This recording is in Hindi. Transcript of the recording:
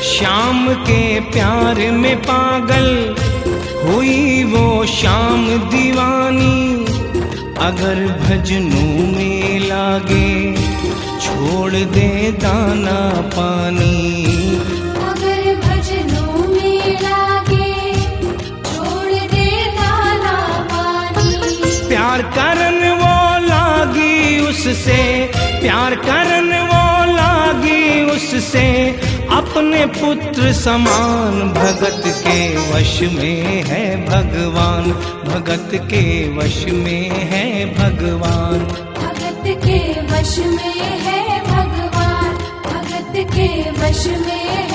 श्याम के प्यार में पागल हुई वो श्याम दीवानी। अगर भजनों में लागे छोड़ दे दाना पानी। अगर भजनों में लागे छोड़ दे दाना पानी। प्यार करन वो लागी उससे, प्यार करन वो लागी उससे, अपने पुत्र समान। भगत के वश में है भगवान, भगत के वश में है भगवान। भगत के वश में है भगवान, भगत के वश में